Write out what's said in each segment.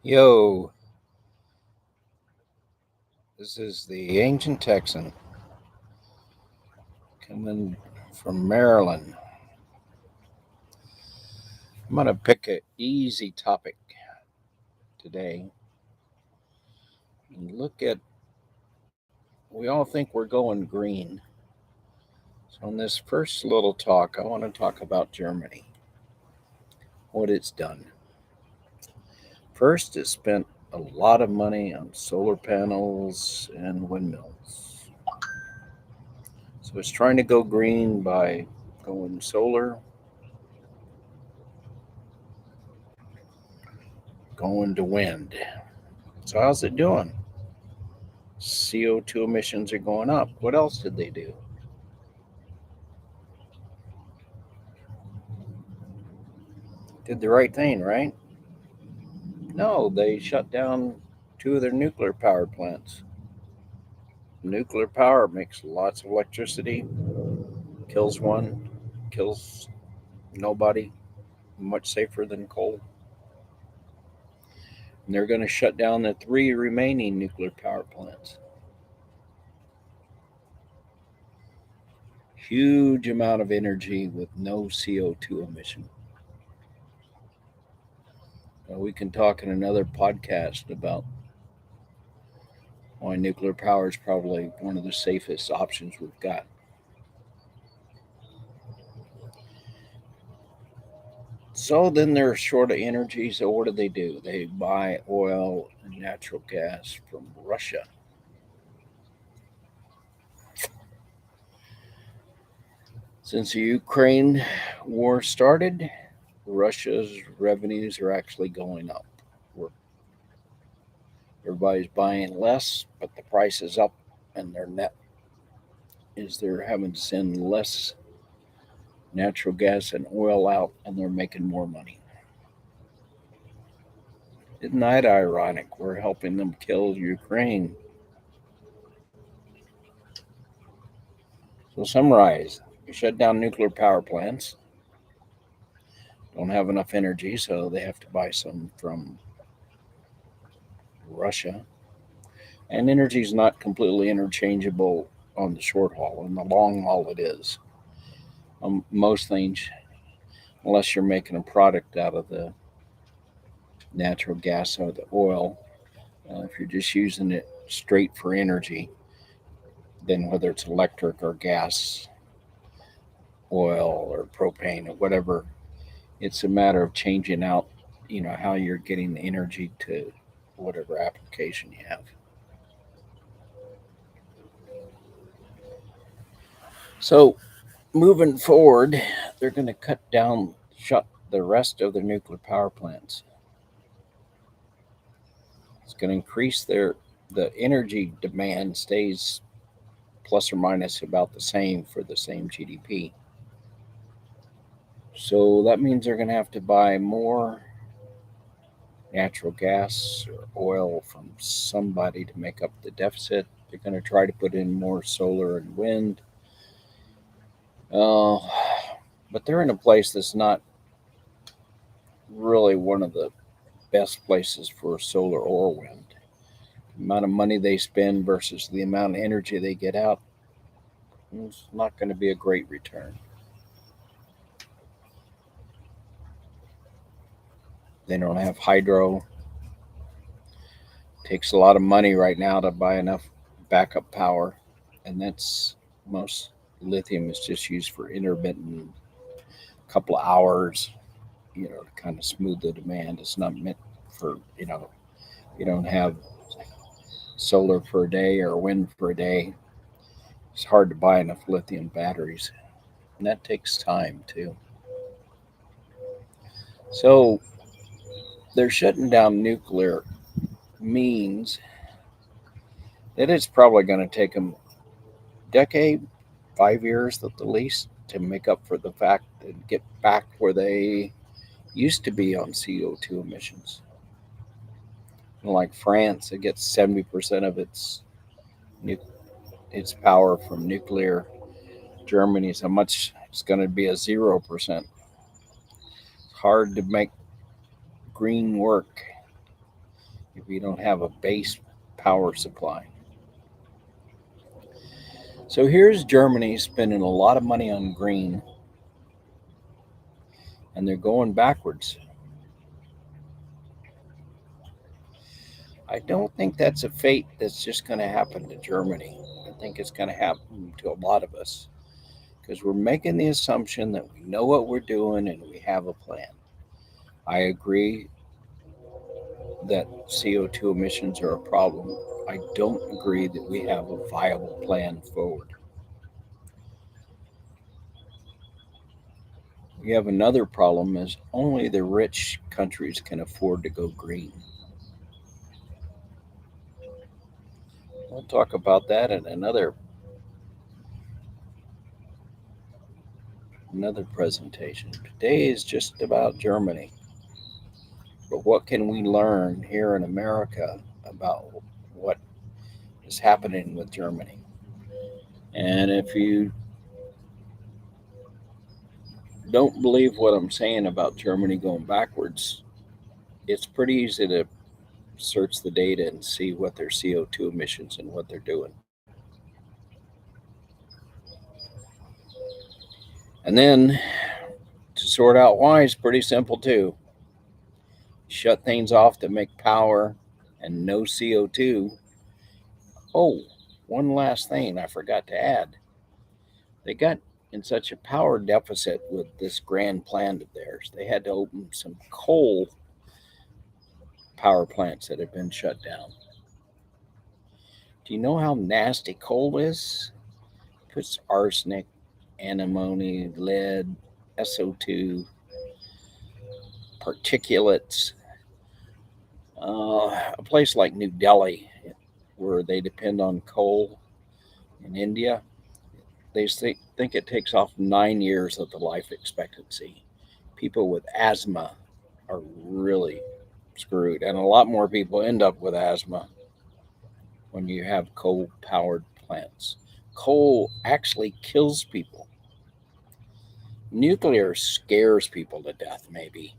Yo, this is the Ancient Texan coming from Maryland. I'm going to pick an easy topic today and look at. We all think we're going green. So, in this first little talk, I want to talk about Germany, what it's done. First, it spent a lot of money on solar panels and windmills. So, it's trying to go green by going solar, going to wind. So, how's it doing? CO2 emissions are going up. What else did they do? Did the right thing, right? No, they shut down two of their nuclear power plants. Nuclear power makes lots of electricity, kills one, kills nobody, much safer than coal. And they're going to shut down the three remaining nuclear power plants. Huge amount of energy with no CO2 emission. We can talk in another podcast about why nuclear power is probably one of the safest options we've got. So then they're short of energy. So what do? They buy oil and natural gas from Russia. Since the Ukraine war started, Russia's revenues are actually going up. Everybody's buying less, but the price is up, and their net is they're having to send less natural gas and oil out, and they're making more money. Isn't that ironic? We're helping them kill Ukraine. So, summarize, you shut down nuclear power plants, don't have enough energy, so they have to buy some from Russia. And energy is not completely interchangeable on the short haul. On the long haul, it is. Most things, unless you're making a product out of the natural gas or the oil, if you're just using it straight for energy, then whether it's electric or gas, oil or propane or whatever, it's a matter of changing out, how you're getting the energy to whatever application you have. So moving forward, they're going to shut the rest of their nuclear power plants. It's going to increase the energy demand stays plus or minus about the same for the same GDP. So that means they're going to have to buy more natural gas or oil from somebody to make up the deficit. They're going to try to put in more solar and wind. Uh, but they're in a place that's not really one of the best places for solar or wind. The amount of money they spend versus the amount of energy they get out, it's not going to be a great return. They don't have hydro. It takes a lot of money right now to buy enough backup power, and that's most lithium is just used for intermittent couple of hours, to kind of smooth the demand. It's not meant for, you don't have solar for a day or wind for a day. It's hard to buy enough lithium batteries, and that takes time too. So they're shutting down nuclear means that it's probably going to take them a decade, 5 years at the least, to make up for the fact and get back where they used to be on CO2 emissions. Like France, it gets 70% of its power from nuclear. Germany's how much it's going to be a 0%. It's hard to make green work. if you don't have a base power supply. So here's Germany spending a lot of money on green, and they're going backwards. I don't think that's a fate that's just going to happen to Germany. I think it's going to happen to a lot of us because we're making the assumption that we know what we're doing and we have a plan. I agree that CO2 emissions are a problem. I don't agree that we have a viable plan forward. We have another problem is only the rich countries can afford to go green. We'll talk about that in another presentation. Today is just about Germany. But what can we learn here in America about what is happening with Germany? And if you don't believe what I'm saying about Germany going backwards, it's pretty easy to search the data and see what their CO2 emissions and what they're doing. And then to sort out why is pretty simple too. Shut things off to make power and no CO2. Oh, one last thing I forgot to add. They got in such a power deficit with this grand plan of theirs, they had to open some coal power plants that have been shut down. Do you know how nasty coal is? It puts arsenic, antimony, lead, SO2, particulates. A place like New Delhi, where they depend on coal in India, they think it takes off 9 years of the life expectancy. People with asthma are really screwed, and a lot more people end up with asthma when you have coal powered plants. Coal actually kills people. Nuclear scares people to death, maybe,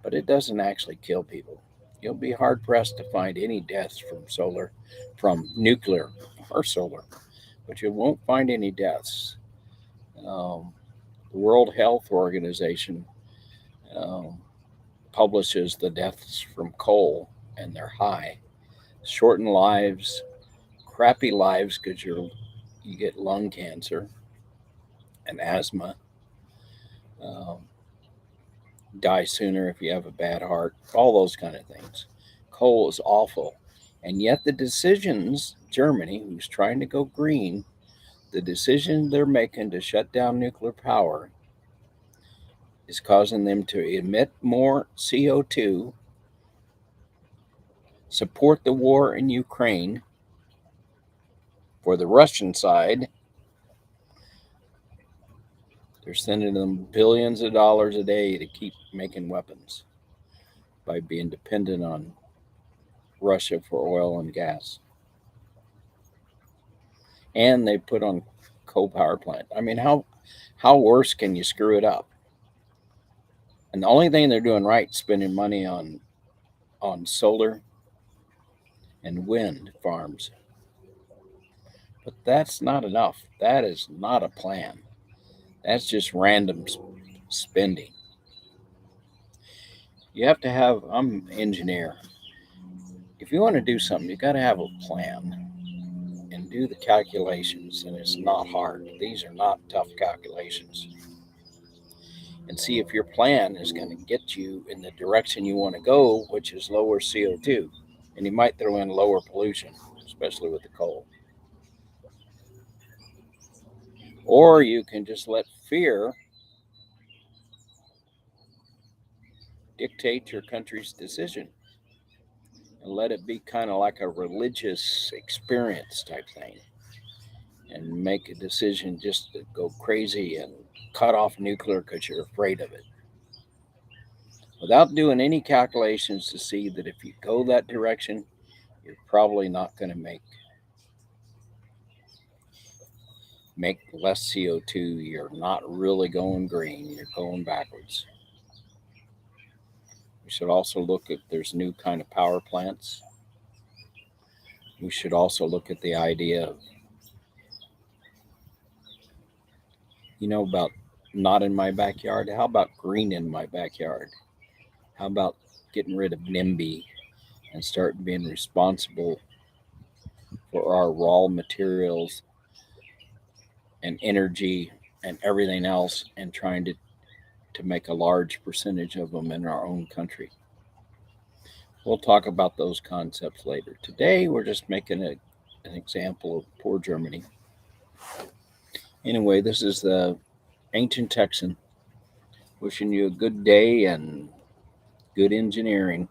but it doesn't actually kill people. You'll be hard pressed to find any deaths from nuclear or solar, but you won't find any deaths. The World Health Organization um, publishes the deaths from coal, and they're high. Shorten lives, crappy lives because you get lung cancer and asthma. Um, Die sooner if you have a bad heart. All those kind of things. Coal is awful, and yet the decisions Germany, who's trying to go green, the decision they're making to shut down nuclear power is causing them to emit more CO2, support the war in Ukraine for the Russian side. They're sending them billions of dollars a day to keep making weapons by being dependent on Russia for oil and gas. And they put on coal power plant. I mean, how worse can you screw it up? And the only thing they're doing right is spending money on solar and wind farms. But that's not enough. That is not a plan. That's just random spending. You have to have. I'm an engineer. If you want to do something, you got to have a plan and do the calculations. And it's not hard. These are not tough calculations. And see if your plan is going to get you in the direction you want to go, which is lower CO2. And you might throw in lower pollution, especially with the coal. Or you can just let fear dictate your country's decision and let it be kind of like a religious experience type thing and make a decision just to go crazy and cut off nuclear because you're afraid of it without doing any calculations to see that if you go that direction, you're probably not going to make less CO2. You're not really going green, you're going backwards. We should also look at there's new kind of power plants. We should also look at the idea of, about not in my backyard. How about green in my backyard? How about getting rid of NIMBY and start being responsible for our raw materials and energy and everything else, and trying to make a large percentage of them in our own country. We'll talk about those concepts later. Today, we're just making an example of poor Germany. Anyway, this is the Ancient Texan wishing you a good day and good engineering.